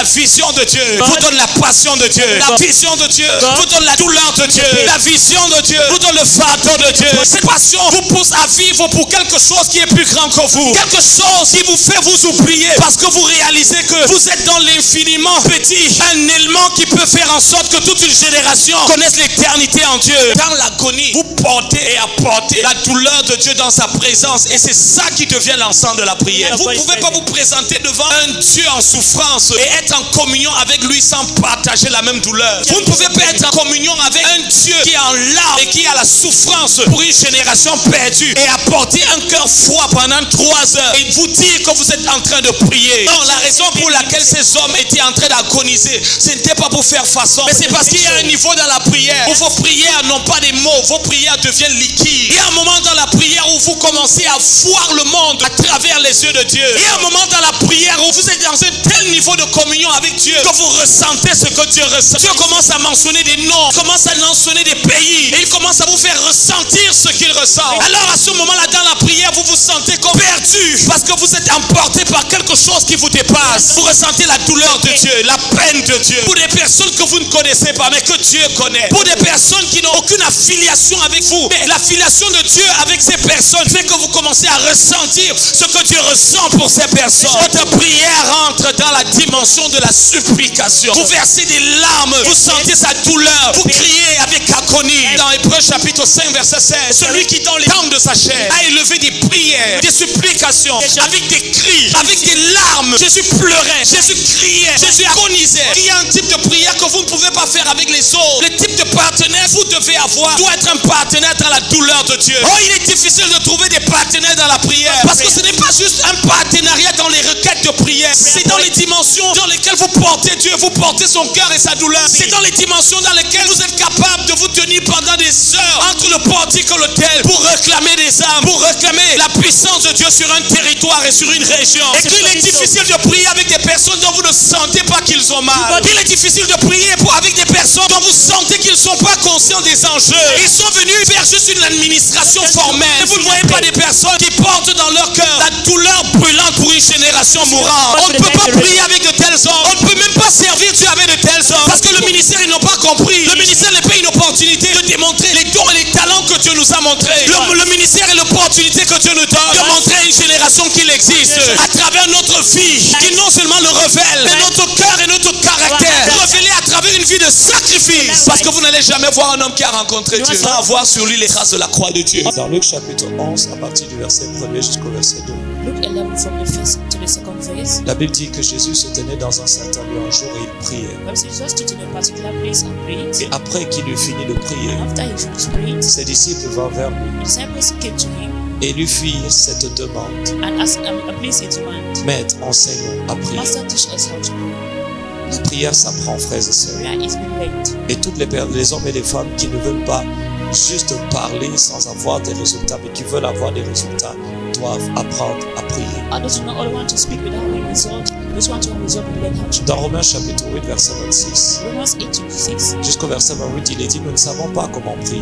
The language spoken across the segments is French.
la vision de Dieu vous donne la passion de Dieu. La vision de Dieu vous donne la douleur de Dieu. La vision de Dieu vous donne le fardeau de Dieu. Cette passion vous pousse à vivre pour quelque chose qui est plus grand que vous. Quelque chose qui vous fait vous oublier parce que vous réalisez que vous êtes dans l'infiniment petit. Un élément qui peut faire en sorte que toute une génération connaisse l'éternité en Dieu. Dans l'agonie, vous portez et apportez la douleur de Dieu dans sa présence. Et c'est ça qui devient l'encens de la prière. Vous ne pouvez pas vous présenter devant un Dieu en souffrance et être en communion avec lui sans partager la même douleur. Vous ne pouvez pas être en communion avec un Dieu qui est en larmes et qui a la souffrance pour une génération perdue et apporter un cœur froid pendant 3 heures et vous dire que vous êtes en train de prier. Non, la raison pour laquelle ces hommes étaient en train d'agoniser, ce n'était pas pour faire façon, mais c'est parce qu'il y a un niveau dans la prière où vos prières n'ont pas des mots, vos prières deviennent liquides. Il y a un moment dans la prière où vous commencez à voir le monde à travers les yeux de Dieu. Il y a un moment dans la prière où vous êtes dans un tel niveau de communion avec Dieu que vous ressentez ce que Dieu ressent. Dieu commence à mentionner des noms, commence à mentionner des pays et il commence à vous faire ressentir ce qu'il ressent. Alors à ce moment-là dans la prière vous vous sentez comme perdu parce que vous êtes emporté par quelque chose qui vous dépasse. Vous ressentez la douleur de Dieu, la peine de Dieu. Pour des personnes que vous ne connaissez pas mais que Dieu connaît. Pour des personnes qui n'ont aucune affiliation avec vous. Mais l'affiliation de Dieu avec ces personnes fait que vous commencez à ressentir ce que Dieu ressent pour ces personnes. Votre prière entre dans la dimension de la supplication. Vous versez des larmes, vous sentez sa douleur, vous criez avec agonie. Dans Hébreux chapitre 5 verset 16, celui qui dans les temps de sa chair a élevé des prières, des supplications, avec des cris, avec des larmes. Jésus pleurait, Jésus criait, Jésus agonisait. Il y a un type de prière que vous ne pouvez pas faire avec les autres. Le type de partenaire vous devez avoir doit être un partenaire dans la douleur de Dieu. Oh, il est difficile de trouver des partenaires dans la prière parce que ce n'est pas juste un partenariat dans les requêtes de prière. C'est dans les dimensions dans lesquelles vous portez Dieu, vous portez son cœur et sa douleur. C'est dans les dimensions dans lesquelles vous êtes capable de vous tenir pendant des heures entre le portique et l'autel pour réclamer des âmes, pour réclamer la puissance de Dieu sur un territoire et sur une région. Et qu'il est difficile de prier avec des personnes dont vous ne sentez pas qu'ils ont mal. Il est difficile de prier avec des personnes dont vous sentez qu'ils ne sont pas conscients des enjeux. Ils sont venus faire juste une administration formelle. Et vous ne voyez pas des personnes qui portent dans leur cœur la douleur brûlante pour une génération mourante. On ne peut pas prier avec de tels hommes. On ne peut même pas servir Dieu avec de tels hommes. Parce que le ministère, ils n'ont pas compris. Le ministère n'est pas une opportunité de démontrer les dons et les talents que Dieu nous a montrés. Le ministère est l'opportunité que Dieu nous donne de montrer à une génération qu'il existe à travers notre vie, qui non seulement le révèle, mais notre cœur et notre caractère, révélé à travers une vie de sacrifice. Parce que vous n'allez jamais voir un homme qui a rencontré Dieu sans avoir sur lui les traces de la croix de Dieu. Dans Luc chapitre 11, à partir du verset 1er jusqu'au verset 2. Luke 11 from the first to the second verse. La Bible dit que Jésus se tenait dans un certain lieu un jour et il priait. Jesus stood in a particular place and prayed. Et après qu'il eut fini de prier, After he finished praying, ses disciples vinrent vers lui the disciples came to him et lui firent cette demande. and asked him a place to demand. Maître, enseigne-nous à prier. Master, teach us how to pray. La prière s'apprend, frères et sœurs. Prayer is being learned. Et toutes les hommes et les femmes qui ne veulent pas juste parler sans avoir des résultats, mais qui veulent avoir des résultats, doivent apprendre à prier. Others do not only want to speak without a result, those want to result will learn how to Dans pray. Romains chapitre 8, verset 26, Romans 8:26 jusqu'au verset 28, il est dit, nous ne savons pas comment prier.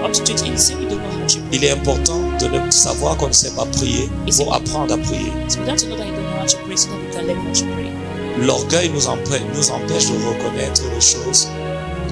up to 28, say we don't know how to pray. Il est important de ne savoir qu'on ne sait pas prier pour apprendre à prier. So we don't know that you don't know how to pray, so that we can learn how to pray. L'orgueil nous empêche de reconnaître les choses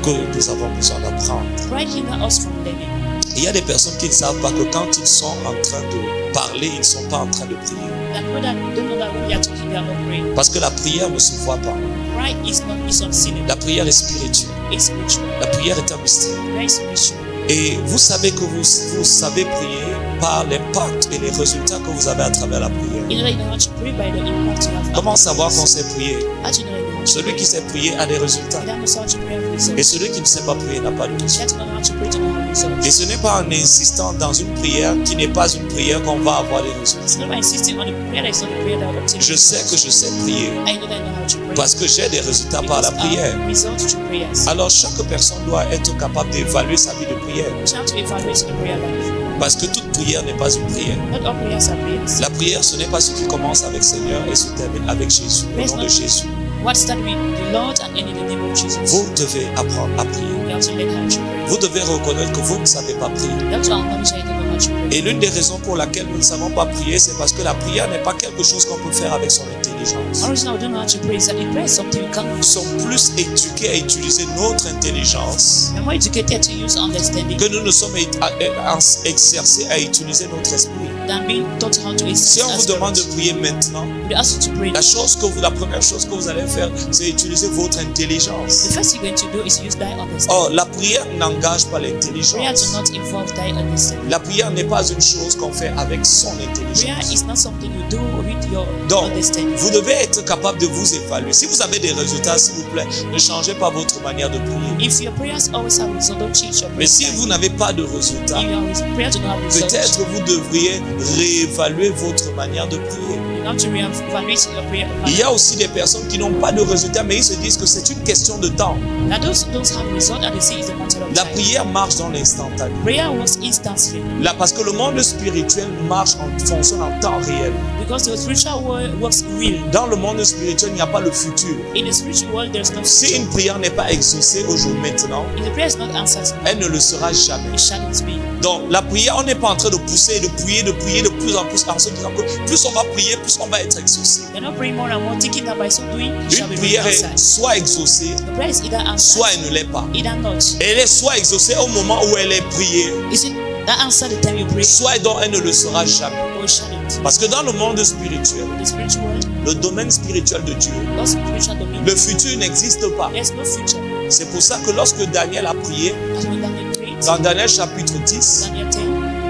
que nous avons besoin d'apprendre. Pride hinders us from learning. Il y a des personnes qui ne savent pas que quand ils sont en train de parler, ils ne sont pas en train de prier. That know that don't know that when we are talking, we are not praying. Parce que la prière ne se voit pas. Pride is unseen. La prière est spirituelle. It's spiritual. La prière est un mystère. Prayer is spiritual. Et vous savez que vous savez prier par l'impact et les résultats que vous avez à travers la prière. You know that you know how to pray by the impact you have. Comment savoir qu'on sait prier? How do you know that you know how to Celui qui sait prier a des résultats. pray? That knows how to pray have results. Et celui qui ne sait pas prier n'a pas de You résultats. have to know how to pray to know how results. Et ce n'est pas en insistant dans une prière qui n'est pas une prière qu'on va avoir des résultats. It's not by insisting on a prayer that is not a prayer that will obtain Je sais que je sais prier I know that I know how to pray. parce que j'ai des résultats par la prière. Results to prayers. Alors chaque personne doit être capable d'évaluer sa vie de prière. You have to evaluate the prayer life. Parce que toute prière n'est pas une prière. Not all prayers are prayers. La prière, ce n'est pas ce qui commence avec Seigneur et se termine avec Jésus, au nom de Jésus. What start with the Lord and end in the name of Jesus. Vous devez apprendre à prier. You have to learn how to pray. Vous devez reconnaître que vous ne savez pas prier. You have to acknowledge that you don't know how how to pray. Et l'une des raisons pour laquelle nous ne savons pas prier, c'est parce que la prière n'est pas quelque chose qu'on peut faire avec son intelligence. One reason I don't know how to pray is that in prayer is something you can't. Nous sommes plus éduqués à utiliser notre intelligence We're more educated to use understanding que nous ne sommes exercés à utiliser notre esprit. than being taught how to Si exercise on our vous demande de spirit. prier maintenant, We ask you to pray. la première chose que vous allez faire, c'est utiliser votre The intelligence. first thing you're going to do is use thy understanding. Or, la prière n'engage pas Prayer l'intelligence. does not involve thy understanding. La prière n'est pas une chose qu'on fait avec son Prayer intelligence. is not something you do with your Donc, understanding. vous devez être capable de vous évaluer. Si vous avez des résultats, s'il vous plaît, ne changez pas votre manière de prier. If your prayers always have results, don't change your Mais prayer. si vous n'avez pas de résultats, If your prayer do not have results, peut-être vous devriez réévaluer votre manière de prier. you have to reevaluate your prayer. Il y a aussi des personnes qui n'ont pas de résultats, mais ils se disent que c'est une question de temps. Now those who don't have results and they say it's a matter of La time. prière marche dans l'instantané. Prayer works instantly Là, parce que le monde spirituel fonctionne en temps réel. because the spiritual world works real. Dans le monde spirituel, il n'y a pas le futur. In the spiritual world, there's no Si future. une prière n'est pas exaucée aujourd'hui, maintenant, If the prayer is not answered, elle ne le sera jamais. it shall not be. Donc, la prière, on n'est pas en train de pousser et de prier de plus en plus, en se disant que plus on va prier, plus on va être exaucé. You're not praying more and more, thinking that by so doing, it shall Une be prière est answered. soit exaucée, The prayer is either answered, soit elle ne l'est pas. either not. Elle est soit exaucée au moment où elle est priée, Is it that answer the time you pray, soit donc elle ne le sera jamais. or shall it? Parce que dans le monde spirituel, The spiritual world, le domaine spirituel de Dieu, God's spiritual domain, le futur n'existe pas. there's no future. C'est pour ça que lorsque Daniel a prié, As when Daniel prayed, dans Daniel chapitre 10, Daniel 10,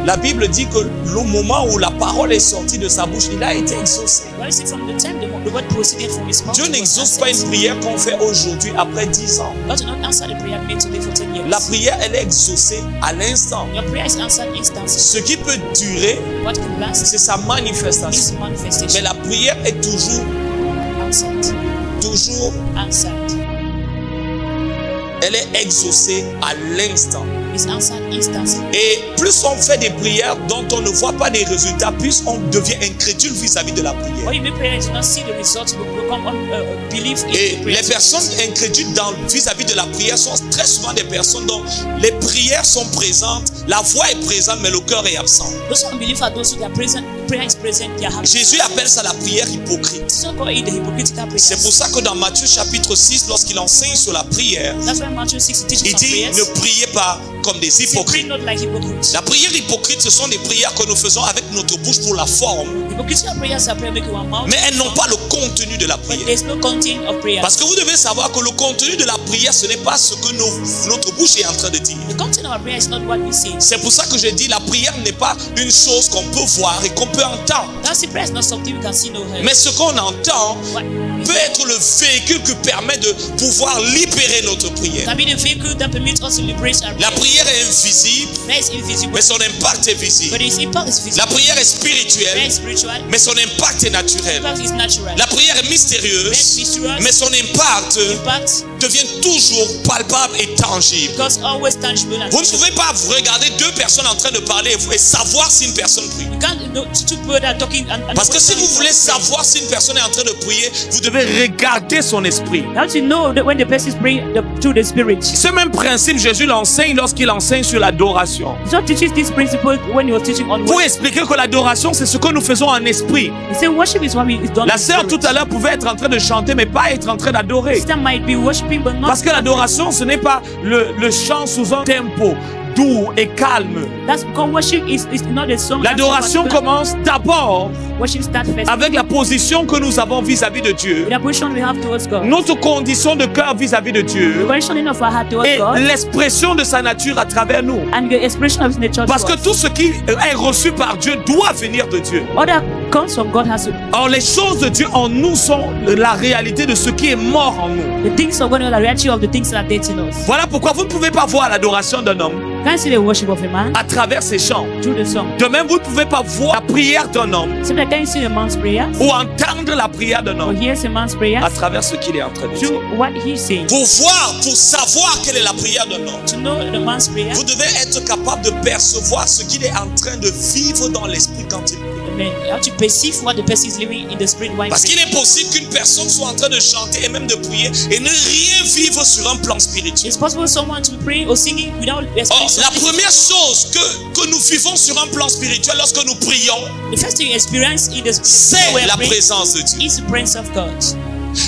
la Bible dit que le moment où la parole est sortie de sa bouche, il a été exaucé. well, see, from the time the word proceeded from his mouth, Dieu it was n'exauce pas une answered. prière qu'on fait aujourd'hui après 10 ans. God will not answer the prayer made today for 10 years. La prière, elle est exaucée à l'instant. Your prayer is answered instantly. Ce qui peut durer, What can last c'est sa is manifestation. Mais manifestation. la prière est toujours Answered. elle est exaucée à l'instant. It's answered instantly. Et plus on fait des prières dont on ne voit pas des résultats, plus on devient incrédule vis-à-vis de la prière. When you make prayer, you do not see the results, you become unbelief in Et the prayer. les personnes incrédules vis-à-vis de la prière sont très souvent des personnes dont les prières sont présentes, la voix est présente, mais le cœur est absent. Those who unbelieve are those who are present, prayer is present, they are happy. Jésus appelle ça la prière hypocrite. So call it the hypocritical prayer. C'est pour ça que dans Matthieu chapitre 6, lorsqu'il enseigne sur la prière, That's why Matthew 6 teaches il on dit prayers. ne priez pas comme des Say, pray hypocrites. not like hypocrites. La prière hypocrite, ce sont des prières que nous faisons avec notre bouche pour la forme, Hypocritical prayers are prayer making one mouth, mais elles n'ont pas le contenu de la but prière. there's no content of prayer. Parce que vous devez savoir que le contenu de la prière, ce n'est pas ce que notre bouche est en train de dire. The content of our prayer is not what we say. C'est pour ça que je dis la prière n'est pas une chose qu'on peut voir et qu'on peut entendre. That's the prayer is not something we can see no hear. Mais ce qu'on entend What peut être le véhicule qui permet de pouvoir libérer notre prière. can be the vehicle that permits us to liberate our La prayer. prière est invisible, Prayer is invisible, mais son impact est visible. but its impact is La visible. prière est Prayer spirituelle, is spiritual, mais son impact est naturel. impact is natural. La prière est mystérieuse, mais son impact Impact devient toujours palpable et tangible. because always tangible and Vous ne pouvez pas vous regarder deux personnes en train de parler et savoir si une personne prie. you can't know two people that are talking and Parce que si vous voulez savoir si une personne est en train de prier, vous devez regarder son esprit. how to know that when the person is praying through the spirit. Ce même principe, Jésus l'enseigne lorsqu'il enseigne sur l'adoration. Jesus teaches this principle when he was teaching on Pour worship. expliquer que l'adoration, c'est ce que nous faisons en esprit. He said worship is what is done La in sœur spirit. tout à l'heure pouvait être en train de chanter, mais pas être en train d'adorer. Sister might be worshiping but not. Parce que l'adoration, ce n'est pas le chant sous un tempo doux et calme. That's because worship is not a song. L'adoration commence d'abord Worship starts first. avec la position que nous avons vis-à-vis de Dieu, With the position we have towards God. notre condition de cœur vis-à-vis de The Dieu positioning of our heart towards et God. l'expression de sa nature à travers nous. And the expression of his nature. Parce que to us. tout ce qui est reçu par Dieu doit venir de Dieu. All that comes from God has to. Or, les choses de Dieu en nous sont la réalité de ce qui est mort en nous. The things of God are the reality of the things that are dead in us. Voilà pourquoi vous ne pouvez pas voir l'adoration d'un homme You can't see the worship of a man à travers ses chants. through the song. De même, vous ne pouvez pas voir la prière d'un homme Simply can't see a man's prayer ou entendre la prière d'un or homme hear a man's prayer à travers ce qu'il est en train de dire. through what he's saying. Pour voir, pour savoir quelle est la prière d'un homme, To know the man's prayer, vous devez être capable de percevoir ce qu'il est en train de vivre dans l'esprit quand il prie. Amen. You have to perceive what the person is living in the spirit while Parce qu'il praying. est possible qu'une personne soit en train de chanter et même de prier et ne rien vivre sur un plan spirituel. It's possible someone to pray or singing without Or, experiencing la something. première chose que nous vivons sur un plan spirituel lorsque nous prions, The first thing you experience in the c'est spirit while la praying présence de Dieu. is the presence of God.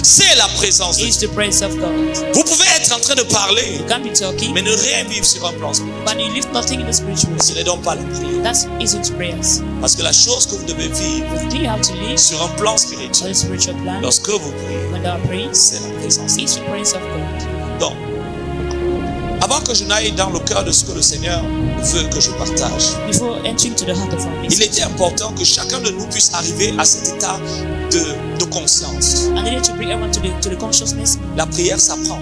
C'est la présence de Is Dieu. the presence of God. Vous pouvez être en train de parler, You can't be talking, mais ne rien vivre sur un plan spirituel. but you live nothing in the spiritual. Ce n'est donc pas la prière. That isn't prayers. Parce que la chose que vous devez vivre The thing you have to live sur un plan on spirituel, the spiritual plan lorsque vous priez, when they are praying c'est la présence. is the presence of God. Donc, avant que je n'aille dans le cœur de ce que le Seigneur veut que je partage, Before entering to the heart of our il message, était important que chacun de nous puisse arriver à cet état de conscience. I needed to bring everyone to the consciousness. La prière s'apprend,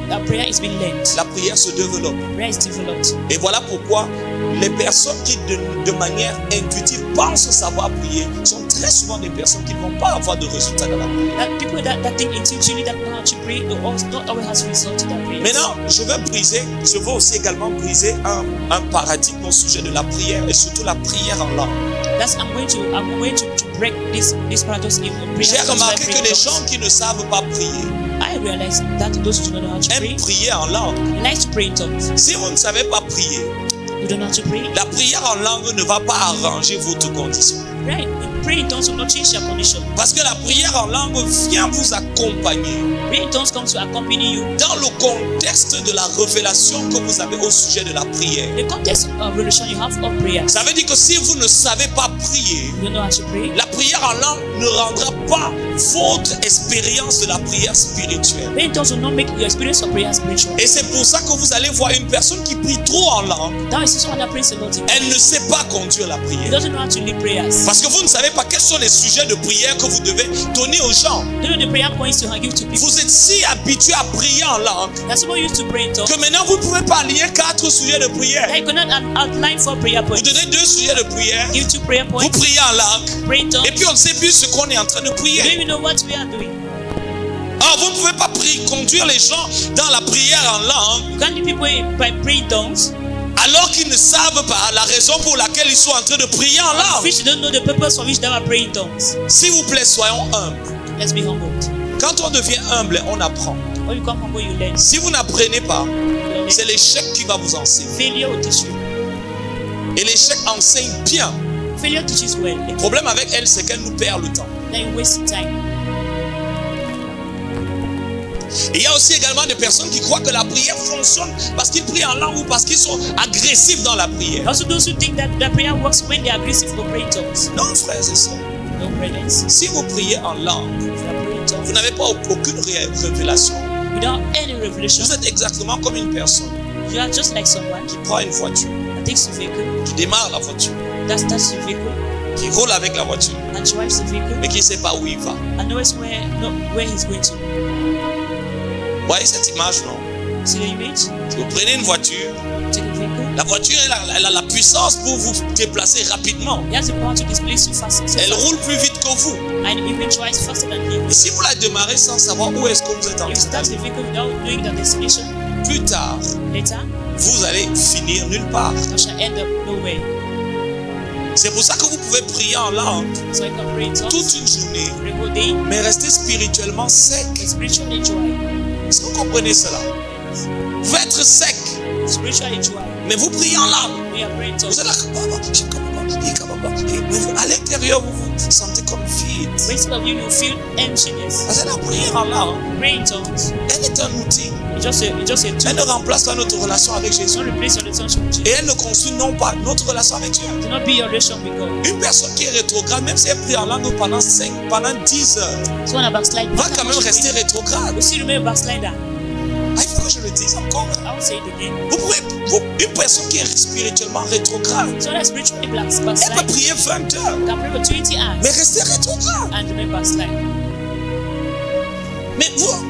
That prayer is being learned. la prière se développe. Prayer is developed. Et voilà pourquoi les personnes qui de manière intuitive pensent savoir prier sont très souvent des personnes qui ne vont pas avoir de résultats dans la prière. That people that think intuitively that know how to pray, they also not always has result to that prayer. Maintenant, je veux aussi également briser un paradigme au sujet de la prière et surtout la prière en langue. That's I'm going to break this paradox in prayer. J'ai remarqué que les tongues. gens qui ne savent pas prier I realize that those who don't know how to pray aiment prier en langue. like to pray in tongues. Si vous ne savez pas prier, You don't know how to pray. la prière en langue ne va pas arranger votre condition. Right? Pray in tongues will not change your condition. Parce que la prière en langue vient vous accompagner Pray in tongues comes to accompany you. dans le contexte de la révélation que vous avez au sujet de la prière. The context of relation you have of prayer. Ça veut dire que si vous ne savez pas prier, You don't know how to pray. la prière en langue ne rendra pas votre expérience de la prière spirituelle. Pray in tongues will not make your experience of prayer spiritual. Et c'est pour ça que vous allez voir une personne qui prie trop en langue, That is someone that prays a lot. elle ne sait pas conduire la He prière. doesn't know how to lead prayers. Parce que vous ne savez pas quels sont les sujets de prière que vous devez donner aux gens. You don't know the prayer points to give to people. Vous êtes si habitué à prier en langue That's someone used to pray in tongues. que maintenant vous ne pouvez pas lier 4 sujets de prière. That you cannot outline 4 prayer Vous points. donnez 2 sujets de prière, Give 2 prayer vous points. priez en langue, Pray in tongues. et puis on ne sait plus ce qu'on est en train de You don't prier. even know what we are doing. Alors vous ne pouvez pas conduire les gens dans la prière en langue You can't lead people by praying tongues, alors qu'ils ne savent pas la raison pour laquelle ils sont en train de prier en langue. which you don't know the purpose for which they are praying tongues. S'il vous plaît, soyons humbles. Let's be humbled. Quand on devient humble, on apprend. When you come humble, you learn. Si vous n'apprenez pas, You learn. c'est l'échec qui va vous enseigner. Failure will teach you. Et l'échec enseigne bien. Failure teaches well. Le problème avec elle, c'est qu'elle nous perd le temps. Then you waste time. Et il y a aussi également des personnes qui croient que la prière fonctionne parce qu'ils prient en langue ou parce qu'ils sont agressifs dans la prière. Also, those who think that the prayer works when they are aggressive for praying tongues. Non, frères et sœurs. No, brothers. Si vous priez en langue, If you are praying vous tongues n'avez pas aucune révélation. without any revelation, Vous êtes exactement comme une personne you are just like someone qui prend une voiture, that takes a vehicle, qui démarre la voiture, that starts the vehicle, qui roule avec la voiture, and drives the vehicle, mais qui ne sait pas où il va. and knows where he's going to. Vous voyez cette image, non? See the image? Si vous prenez une voiture, Take a vehicle. la voiture elle a la puissance pour vous déplacer rapidement. He has the power to displace you fast. Elle roule plus vite que vous. And even drives faster than him. Et si vous la démarrez sans savoir où est-ce que vous êtes en You train start the d'aller, vehicle without knowing the destination. plus tard, Later, vous allez finir nulle part. you shall end up nowhere. C'est pour ça que vous pouvez prier en langue So you can pray in tongues toute une journée, the whole day, mais rester spirituellement sec. but spiritually dry. Est-ce que vous comprenez cela? Vous pouvez être sec, Spiritually dry. mais vous priez en langue. We are praying tongues. Vous êtes là, mais à l'intérieur, vous vous sentez comme vide. Instead of you, you feel emptiness. Parce que la prière en langue, Praying tongues. elle est un outil. It's just a Elle tool. ne remplace pas notre relation avec Jésus. Don't replace your relationship with Et Jesus. elle ne construit non pas notre relation avec Dieu. Do not be your relation with God. Une personne qui est rétrograde, même si elle prie en langue pendant 10 heures, So when I backslide, va quand même rester rétrograde. you still remain a backslider. Ah, il faut que je le dise encore. I will say it again. Une personne qui est spirituellement rétrograde, So that spiritually elle peut backslide, prier 20 heures, can pray for 20 hours mais rester rétrograde. and remain backslide. Mais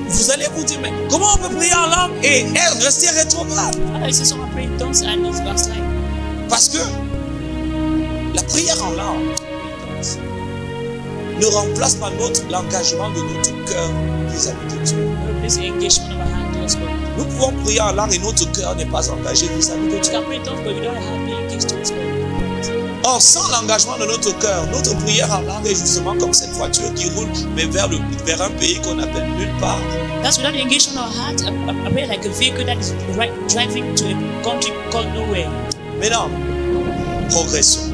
vous allez vous dire, mais comment on peut prier en langue et elle rester rétrograde? How do you see someone praying tongues and not backslide? Parce que la prière en langue ne remplace pas l'engagement de notre cœur vis-à-vis de Dieu. No replace the engagement of our heart towards God. Nous pouvons prier en langue et notre cœur n'est pas engagé vis-à-vis de You Dieu. can pray tongues, but you don't have to be engaged towards God. Or, sans l'engagement de notre cœur, notre prière en langue est justement comme cette voiture qui roule, mais vers un pays qu'on appelle nulle part. That's without the engagement of our heart, a prayer like a vehicle that is driving to a country called nowhere. Maintenant, progressons.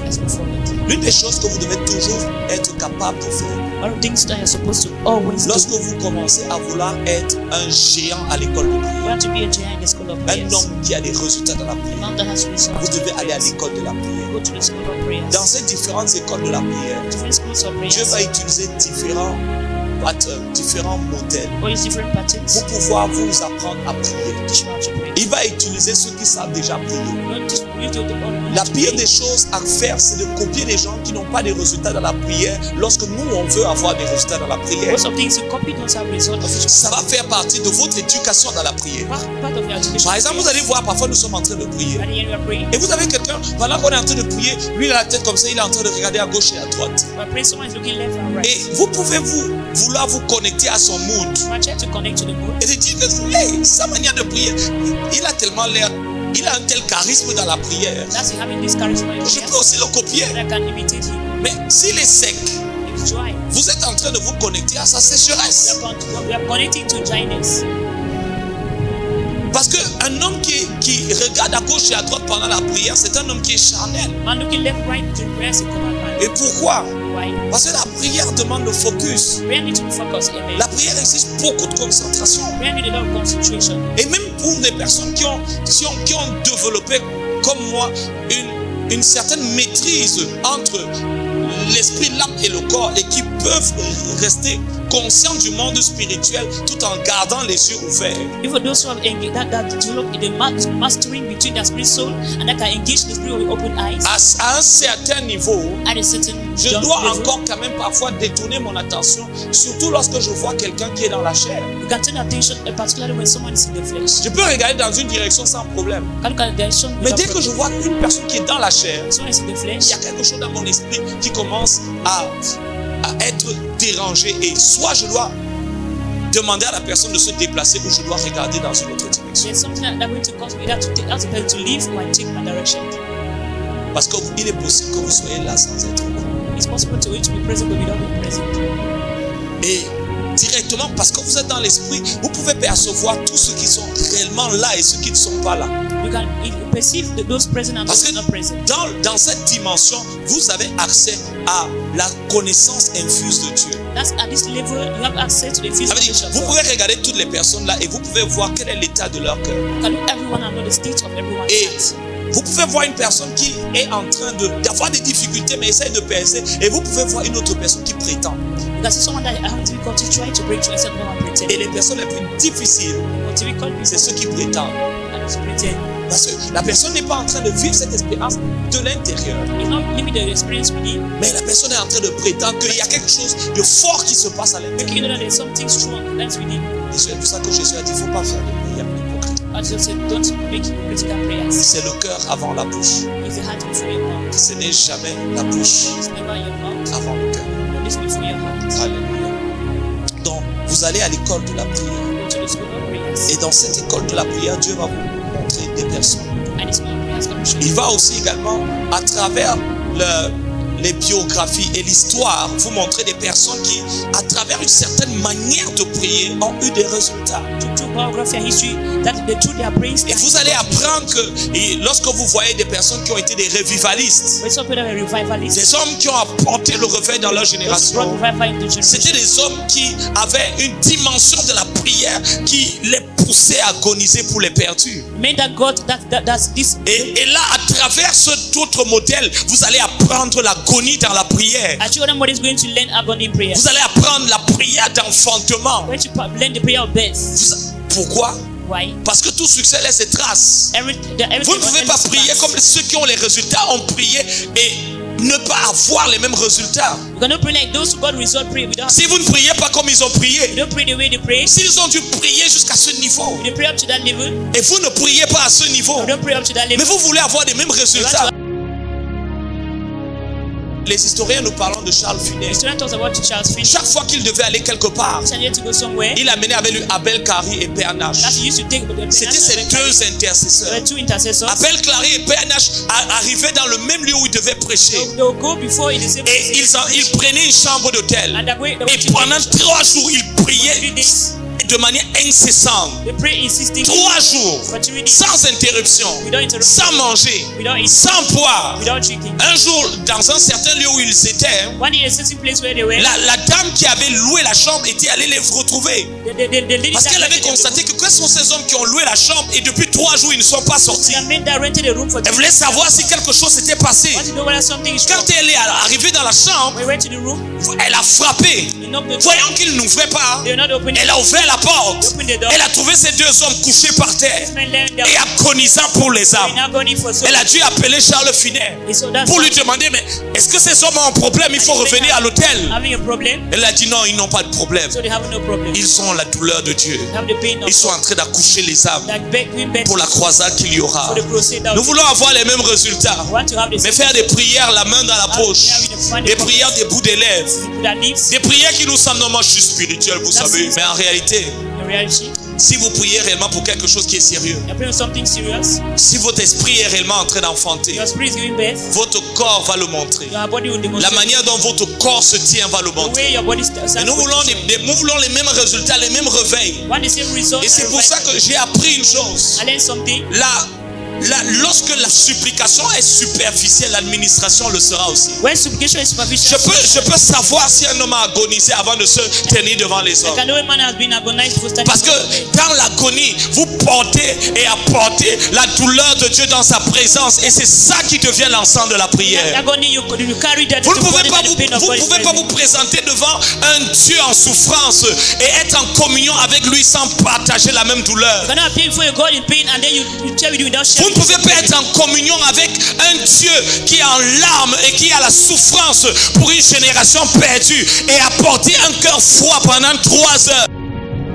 Let's move forward. L'une des choses que vous devez toujours être capable de faire, One of the things that you're supposed to always do, lorsque vous commencez à vouloir être un géant à l'école de you prière, want to be a giant in the school of un prayers. homme qui a des résultats dans la A prière, man that has results. vous devez aller à l'école de la prière. Go to the school of prayers. Dans ces différentes écoles de la prière, Different schools of Dieu prayers. va utiliser différents modèles All these different patterns. pour pouvoir vous apprendre à prier. Teach you how to pray. Il va utiliser ceux qui savent déjà prier. You don't know La how to pire pray. des choses à faire, c'est de copier des gens qui n'ont pas de résultats dans la prière lorsque nous, on veut avoir des résultats dans la prière. Most of things you copy don't have result of it. Ça va faire partie de votre éducation dans la prière. Part of your education. Par exemple, vous allez voir, parfois nous sommes en train de prier. At the end we are praying. Et vous avez quelqu'un, pendant qu'on est en train de prier, lui il a la tête comme ça, il est en train de regarder à gauche et à droite. We are praying, someone is looking left and right. Et vous pouvez vouloir vous connecter à son mood. We are trying to connect to the mood. Et de dire que hey, sa manière de prier, il a tellement l'air, il a un tel charisme dans la prière. That's having this charisma in Je prayer. peux aussi le copier. I can imitate him. Mais s'il est sec, It's dry. vous êtes en train de vous connecter à sa sécheresse. We are connecting to dryness. Parce qu'un homme qui regarde à gauche et à droite pendant la prière, c'est un homme qui est charnel. Man looking left, right during prayer is a command man. Et pourquoi? Why? Parce que la prière demande le focus. Prayer needs to be focused. Amen. La prière exige beaucoup de concentration. Prayer needs a lot of concentration. Et même pour des personnes qui ont développé, comme moi, une certaine maîtrise entre l'esprit, l'âme et le corps, et qui peuvent rester conscients du monde spirituel tout en gardant les yeux ouverts. Even those who have engaged that develop in the mastering between their spirit soul and that can engage the spirit with open eyes À un certain niveau, at a certain je level, dois encore quand même parfois détourner mon attention, surtout lorsque je vois quelqu'un qui est dans la chair. you can turn attention, particularly when someone is in the flesh. Je peux regarder dans une direction sans problème. Can look at the direction Mais without dès que je vois une personne qui est dans la chair, someone is in the il flesh, y a quelque chose dans mon esprit qui commence à être dérangé. Et soit je dois demander à la personne de se déplacer ou je dois regarder dans une autre direction. there's something that's going to cause me either to take, ask the person to leave or I take my direction. Parce qu'il est possible que vous soyez là sans être là. It's possible to you to be present but without being present. Et directement, parce que vous êtes dans l'esprit, vous pouvez percevoir tous ceux qui sont réellement là et ceux qui ne sont pas là. You can perceive those present and Parce those que not present. dans cette dimension, vous avez accès à la connaissance infuse de Dieu. That's at this level you have access to the Ça veut dire, physical. vous pouvez regarder toutes les personnes là et vous pouvez voir quel est l'état de leur cœur. You can look everyone and know the state of everyone's Et heart. vous pouvez voir une personne qui est en train d'avoir des difficultés mais essaye de percer. Et vous pouvez voir une autre personne qui prétend. You can see someone that have difficulty trying to break through instead of not pretend. Et les personnes les plus difficiles, What difficult c'est people ceux qui prétendent. and just pretend. Parce que la personne n'est pas en train de vivre cette expérience de l'intérieur. It's not living the experience within. Mais la personne est en train de prétendre qu'il y a quelque chose de fort qui se passe à l'intérieur. You know that there's something strong that's within. Et c'est pour ça que Jésus a dit, il ne faut pas faire de prière hypocrite. As you said, don't make hypocritical prayers. C'est le cœur avant la bouche. It's the heart before your mouth. Ce n'est jamais la bouche It's never your mouth, avant le cœur. but it's before your heart. Alléluia. Donc, vous allez à l'école de la prière. Go to the school of prayers. Et dans cette école de la prière, Dieu va vous montrer des personnes. And the school of prayers going to show Il you. va aussi également, à travers les biographies et l'histoire, vous montrer des personnes qui, à travers une certaine manière de prier, ont eu des résultats. Through biography and history, that the truth they are praying. Et vous allez apprendre que lorsque vous voyez des personnes qui ont été des revivalistes, When some people are revivalists, des hommes qui ont apporté le réveil dans leur those génération, brought revival into generation. c'était des hommes qui avaient une dimension de la prière qui les poussait à agoniser pour les perdus. May that God that's this. Et là, à travers cet autre modèle, vous allez apprendre l'agonie dans la prière. Actually, somebody is going to learn agony in prayer. Vous allez apprendre la prière d'enfantement. Going to learn the prayer of birth. Pourquoi? Why? Parce que tout succès laisse ses traces. Everything Vous ne pouvez pas prier comme ceux qui ont les résultats ont prié et ne pas avoir les mêmes résultats. You cannot pray like those who got result pray without. Si vous ne priez pas comme ils ont prié, You don't pray the way they pray. s'ils ont dû prier jusqu'à ce niveau You don't pray up to that level. et vous ne priez pas à ce niveau, You don't pray up to that mais level. vous voulez avoir les mêmes résultats, Les historiens nous parlent de Charles Finet. Historian talks about Charles Finney. Chaque fois qu'il devait aller quelque part, He needed to go somewhere. il amenait avec lui Abel Clary et Père Nash. That he used to take. C'était ces deux There intercesseurs. were two intercessors. Abel Clary et Père Nash arrivaient dans le même lieu où ils devaient prêcher. They will go before in the same Et ils prenaient une chambre d'hôtel. And that way, Et pendant 3 jours, ils priaient de manière incessante. they pray insisting. 3 jours, For 3 days. sans interruption, Without interruption. sans manger, Without eating. sans boire. Without drinking. Un jour, dans un certain lieu où ils étaient, One in a certain place where they were. la dame qui avait loué la chambre était allée les retrouver. The lady Parce that qu'elle avait rented the constaté que quels sont ces hommes qui ont loué la chambre et depuis 3 jours ils ne sont pas sortis. room. The man that rented the room for Elle voulait savoir si quelque chose s'était passé. want to know whether something is wrong. Quand elle est arrivée dans la chambre, We went to the room. elle a frappé. We knocked the door. Voyant qu'il n'ouvrait pas, They were not opening. elle a ouvert la porte. They opened the door. Elle a trouvé ces 2 hommes couchés par terre This man laying down. et agonisant pour les We're âmes. now going for so. Elle a dû appeler Charles Finet And so that's pour lui demander, mais est-ce que ces hommes ont un problème? Il faut revenir à l'hôtel. having a problem. Elle a dit non, ils n'ont pas de problème. So they have no problem. Ils ont la douleur de Dieu. They have the pain of Ils sont en train d'accoucher les âmes like doing better pour la croisade qu'il y aura. for the crusade. That Nous voulons avoir les mêmes résultats. we want to have the Mais same faire des prières la main dans la poche, des prières des bouts des lèvres, people that lives des prières qui nous semblent normalement juste spirituelles, vous savez. Mais en réalité, in reality. si vous priez réellement pour quelque chose qui est sérieux, You're praying something serious. si votre esprit est réellement en train d'enfanter, Your spirit is giving birth. votre corps va le montrer. Your body will La demonstrate. manière dont votre corps se tient va le The montrer. way your body stands. Et nous voulons les mêmes résultats, les mêmes réveils. Want the same result. Et c'est pour ça que j'ai appris une chose. I learned something. Lorsque la supplication est superficielle, l'administration le sera aussi. When supplication is superficial, Je peux savoir si un homme a agonisé avant de se tenir devant les I hommes. can know a man has been agonized for standing. Parce que dans l'agonie, vous portez et apportez la douleur de Dieu dans sa présence. Et c'est ça qui devient l'ensemble de la prière. Agony, you carry that. Vous ne pouvez pas vous vous présenter devant un Dieu en souffrance et être en communion avec lui sans partager la même douleur. You cannot appear before your God in pain and then you share with you without sharing. Vous ne pouvez pas être en communion avec un Dieu qui est en larmes et qui a la souffrance pour une génération perdue et apporter un cœur froid pendant 3 heures.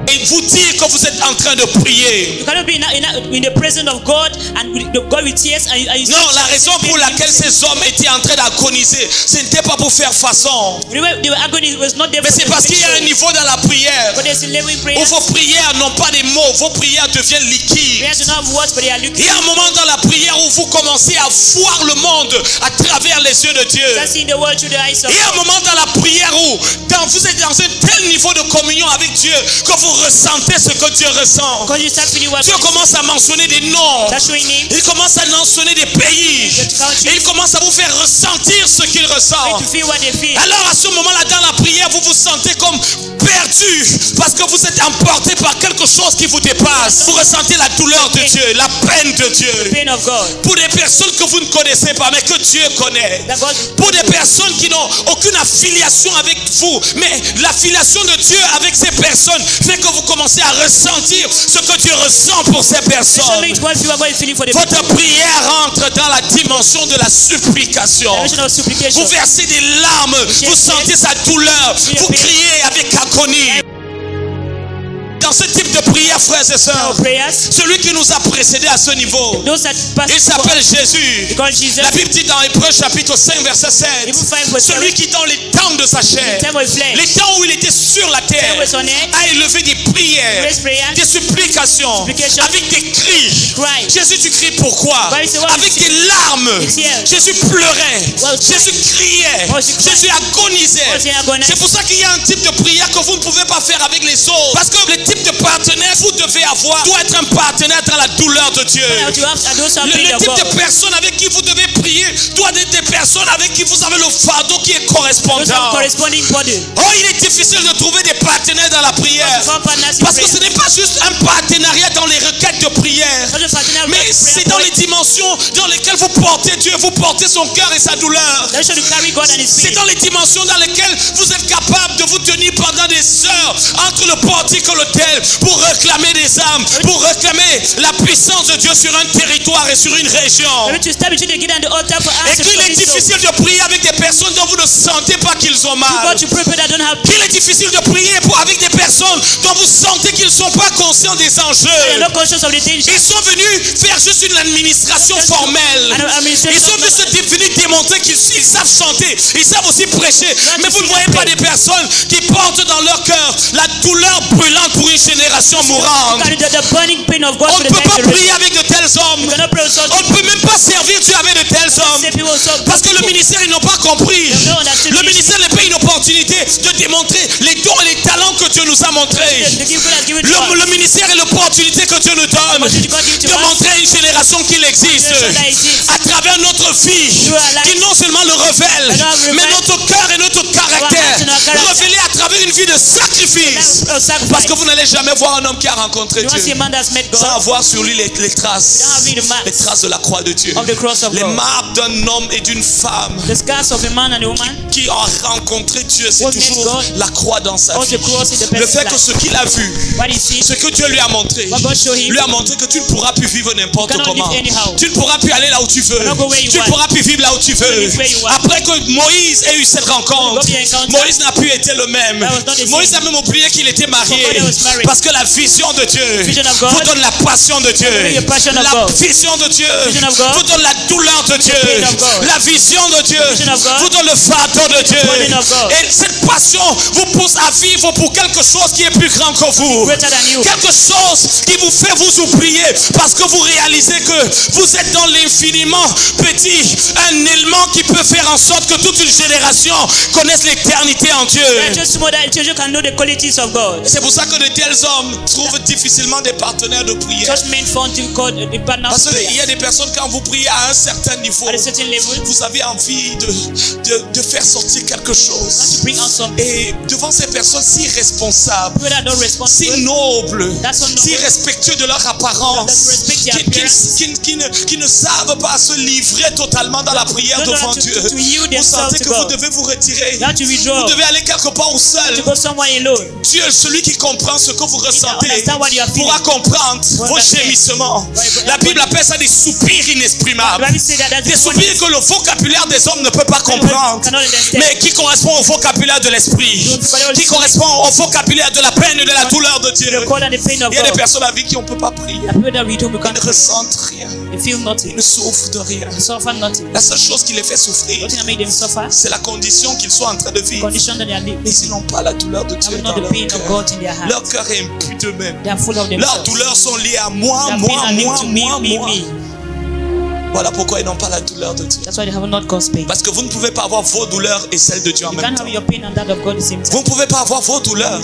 Et vous dire que vous êtes en train de prier. You cannot be in the presence of God and with God with tears and you Non, la raison pour laquelle ces hommes étaient en train d'agoniser, ce n'était pas pour faire façon. The agony was not there. Mais c'est parce qu'il y a un niveau dans la prière But there's a level in prayer. où vos prières n'ont pas des mots, vos prières deviennent liquides. Prayers do not have words, but they are Il looking. y a un moment dans la prière où vous commencez à voir le monde à travers les yeux de Dieu. Start seeing the world through the eyes of Il y a un God. moment dans la prière où vous êtes dans un tel niveau de communion avec Dieu que vous ressentez ce que Dieu ressent. Because you start feeling what Dieu commence à mentionner des noms. Start showing names. Il commence à mentionner des pays. Et il commence à vous faire ressentir ce qu'il ressent. To feel what they feel. Alors à ce moment-là, dans la prière, vous vous sentez comme perdu parce que vous êtes emporté par quelque chose qui vous dépasse. Vous ressentez la douleur de Dieu, la peine de Dieu. The pain of God. Pour des personnes que vous ne connaissez pas, mais que Dieu connaît. That God. Pour des personnes qui n'ont aucune affiliation avec vous, mais l'affiliation de Dieu avec ces personnes fait que vous commencez à ressentir ce que Dieu ressent pour ces So personnes. makes what people are going feeling for the Votre prière entre dans la dimension de la supplication. dimension of supplication. Vous versez des larmes, vous sentez sa douleur, vous criez avec agonie. Dans ce type de prière, frères et sœurs, Prayers. celui qui nous a précédés à ce niveau, Those that pass. il s'appelle Jésus. Because Jesus. La Bible dit dans Hébreux chapitre 5 verset 7, Hebrews 5 verse 7. celui qui dans les temps de sa chair, Time of flesh. les temps où il était sur la terre, Time was on earth. a élevé des prières, Raise prayers. des supplications, Supplications. avec des cris. Cry. Jésus, tu cries pourquoi? Why is it what Avec you des larmes. It's here. Jésus pleurait. Well, Jésus criait. Was you cry? Jésus agonisait. Was you agonized? C'est pour ça qu'il y a un type de prière que vous ne pouvez pas faire avec les autres. Parce que le type de partenaire que vous devez avoir doit être un partenaire dans la douleur de Dieu. Le type de personne avec qui vous devez prier doit être des personnes avec qui vous avez le fardeau qui est correspondant. Corresponding body. Oh, il est difficile de trouver des partenaires dans la prière. Parce que ce n'est pas juste un partenariat dans les requêtes de prière. Mais c'est dans les dimensions dans lesquelles vous portez Dieu, vous portez son cœur et sa douleur. C'est dans les dimensions dans lesquelles vous êtes capable de vous tenir pendant des heures entre le portique et l'autel pour réclamer des âmes, pour réclamer la puissance de Dieu sur un territoire et sur une région. Et qu'il est difficile de prier avec des personnes dont vous ne sentez pas qu'ils ont mal. Qu'il est difficile de prier avec des personnes dont vous sentez qu'ils ne sont pas conscients des enjeux. of the things. Ils sont venus faire juste une administration formelle. Ils sont venus démontrer qu'ils savent chanter, ils savent aussi prêcher. Mais vous ne voyez pas des personnes qui portent dans leur cœur la douleur brûlante pour une génération mourante. On ne peut pas prier avec de tels hommes. On ne peut même pas servir Dieu avec de tels hommes. Parce que le ministère, ils n'ont pas compris. Le ministère n'est pas une opportunité de démontrer les dons et les talents que Dieu nous a montrés. Le ministère est l'opportunité que Dieu nous donne de montrer à une génération qu'il existe à travers notre vie, qui non seulement le révèle, mais notre cœur et notre caractère révélé à travers une vie de sacrifice. Parce que vous n'allez jamais voir un homme qui a rencontré Dieu sans avoir sur lui les traces de la croix de Dieu, les marques d'un homme et d'une femme qui ont rencontré Dieu. C'est toujours la croix dans sa vie. Le fait que ce qu'il a vu, ce que Dieu lui a montré que tu ne pourras plus vivre n'importe comment. Tu ne pourras plus aller là où tu veux. Tu ne pourras plus vivre là où tu veux. Après que Moïse ait eu cette rencontre, Moïse n'a plus été le même. Moïse a même oublié qu'il était marié. Parce que la vision de Dieu vous donne la passion de Dieu. La vision de Dieu vous donne la douleur de Dieu. La vision de Dieu vous donne le fardeau de Dieu. Et cette passion vous pousse à vivre pour quelque chose qui est plus grand que vous. Quelque chose qui vous fait vous oublier parce que vous réalisez que vous êtes dans l'infiniment petit. Un élément qui peut faire en sorte que toute une génération connaisse l'éternité en Dieu. C'est pour ça que de tels hommes trouvent difficilement des partenaires de prière. Parce qu'il y a des personnes, quand vous priez à un certain niveau, vous avez envie de faire sortir quelque chose. Et devant ces personnes si responsables, si nobles, si respectueux de leur apparence, qui ne savent pas se livrer totalement dans la prière devant Dieu, vous sentez que vous devez vous retirer. Vous devez aller quelque part où seul. Dieu, celui qui comprend ce que vous ressentez, pourra comprendre vos gémissements. La Bible appelle ça des soupirs inexprimables. Des soupirs que le vocabulaire des hommes ne peut pas comprendre, mais qui correspondent au vocabulaire de l'esprit, qui correspondent au vocabulaire de la peine et de la douleur de Dieu. Il y a des personnes avec qui on ne peut pas prier. Ils ne ressentent rien. Ils ne souffrent de rien. La seule chose qui les fait souffrir, c'est la condition qu'ils sont en train de vivre. Mais ils n'ont pas la douleur de Dieu dans leur cœur. Leur cœur est impu d'eux-mêmes. Leurs douleurs sont liées à moi. Voilà pourquoi ils n'ont pas la douleur de Dieu. Parce que vous ne pouvez pas avoir vos douleurs et celles de Dieu en même temps. Vous ne pouvez pas avoir vos douleurs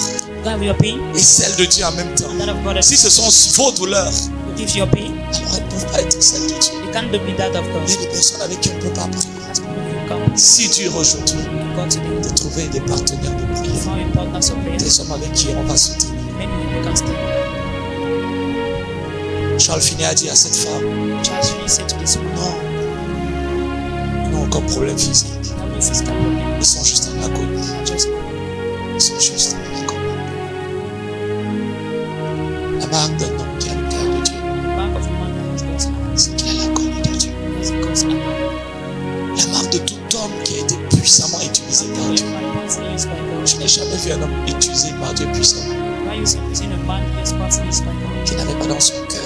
et celles de Dieu en même temps. Si ce sont vos douleurs, alors elles ne peuvent pas être celles de Dieu. Il y a des personnes avec qui on ne peut pas prier. Si dur aujourd'hui de trouver des partenaires de prière, des hommes avec qui on va se tenir. Charles Finney a dit à cette femme, non, ils n'ont aucun problème physique. Ils sont juste en agonie. Ils sont juste en agonie. La marque d'un homme qui a le cœur de Dieu, c'est qu'il a l'agonie de Dieu. La marque de tout homme qui a été puissamment utilisé par Dieu. Je n'ai jamais vu un homme utilisé par Dieu puissamment qui n'avait pas dans son cœur